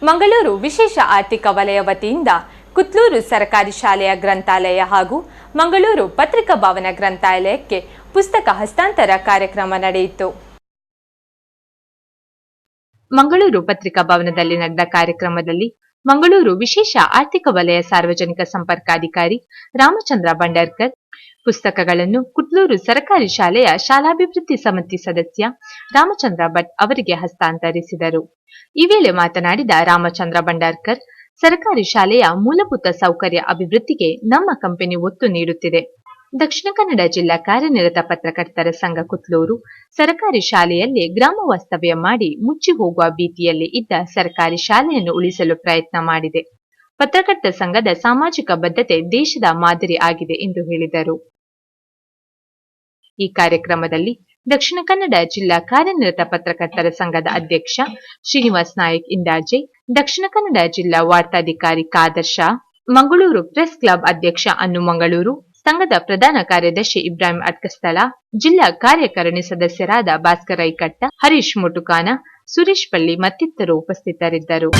ಮಂಗಳೂರು ವಿಶೇಷ ಆರ್ಥಿಕ ವಲಯ ವತಿಯಿಂದ ಕುತ್ಲೂರು ಸರ್ಕಾರಿ ಶಾಲೆಯ ಗ್ರಂಥಾಲಯ ಹಾಗೂ ಮಂಗಳೂರು ಪತ್ರಿಕಾ ಭವನ ಗ್ರಂಥಾಲಯಕ್ಕೆ ಪುಸ್ತಕ ಹಸ್ತಾಂತರ ಕಾರ್ಯಕ್ರಮ ನಡೆಯಿತು. ಮಂಗಳೂರು ಪತ್ರಿಕಾ ಭವನದಲ್ಲಿ ನಡೆದ ಕಾರ್ಯಕ್ರಮದಲ್ಲಿ ಮಂಗಳೂರು ವಿಶೇಷ ಆರ್ಥಿಕ ವಲಯ ಸಾರ್ವಜನಿಕ ಸಂಪರ್ಕಾಧಿಕಾರಿ ರಾಮಚಂದ್ರ ಬಂಡಾರ್ಕರ್ ಪುಸ್ತಕಗಳನ್ನು ಕುತ್ಲೂರು ಸರ್ಕಾರಿ ಶಾಲೆಯ ಶಾಲಾಭಿವೃದ್ಧಿ ಸಮಿತಿ ಸದಸ್ಯ ರಾಮಚಂದ್ರ ಭಟ್ ಅವರಿಗೆ ಹಸ್ತಾಂತರಿಸಿದರು. ಈ ವೇಳೆ ಮಾತನಾಡಿದ ರಾಮಚಂದ್ರ ಬಂಡಾರ್ಕರ್, ಸರ್ಕಾರಿ ಶಾಲೆಯ ಮೂಲಭೂತ ಸೌಕರ್ಯ ಅಭಿವೃದ್ಧಿಗೆ ನಮ್ಮ ಕಂಪನಿ ಒತ್ತು ನೀಡುತ್ತಿದೆ. ದಕ್ಷಿಣ ಕನ್ನಡ ಜಿಲ್ಲಾ ಕಾರ್ಯನಿರತ ಪತ್ರಕರ್ತರ ಸಂಘ ಕುತ್ಲೂರು ಸರ್ಕಾರಿ ಶಾಲೆಯಲ್ಲೇ ಗ್ರಾಮ ವಾಸ್ತವ್ಯ ಮಾಡಿ ಮುಚ್ಚಿ ಹೋಗುವ ಭೀತಿಯಲ್ಲಿ ಇದ್ದ ಸರ್ಕಾರಿ ಶಾಲೆಯನ್ನು ಉಳಿಸಲು ಪ್ರಯತ್ನ ಮಾಡಿದೆ. ಪತ್ರಕರ್ತ ಸಂಘದ ಸಾಮಾಜಿಕ ಬದ್ಧತೆ ದೇಶದ ಮಾದರಿ ಆಗಿದೆ ಎಂದು ಹೇಳಿದರು. ಈ ಕಾರ್ಯಕ್ರಮದಲ್ಲಿ ದಕ್ಷಿಣ ಕನ್ನಡ ಜಿಲ್ಲಾ ಕಾರ್ಯನಿರತ ಪತ್ರಕರ್ತರ ಸಂಘದ ಅಧ್ಯಕ್ಷ ಶ್ರೀನಿವಾಸ್ ನಾಯಕ್ ಇಂದಾಜೆ, ದಕ್ಷಿಣ ಕನ್ನಡ ಜಿಲ್ಲಾ ವಾರ್ತಾಧಿಕಾರಿ ಕಾದರ್ ಶಾ, ಮಂಗಳೂರು ಪ್ರೆಸ್ ಕ್ಲಬ್ ಅಧ್ಯಕ್ಷ ಅನ್ನು ಮಂಗಳೂರು, ಸಂಘದ ಪ್ರಧಾನ ಕಾರ್ಯದರ್ಶಿ ಇಬ್ರಾಹಿಂ ಅಟ್ಕಸ್ಥಳ, ಜಿಲ್ಲಾ ಕಾರ್ಯಕಾರಿಣಿ ಸದಸ್ಯರಾದ ಭಾಸ್ಕರ್ ಐಕಟ್ಟ, ಹರೀಶ್ ಮುಟುಕಾನ, ಸುರೇಶ್ ಪಳ್ಳಿ ಮತ್ತಿತರರು ಉಪಸ್ಥಿತರಿದ್ದರು.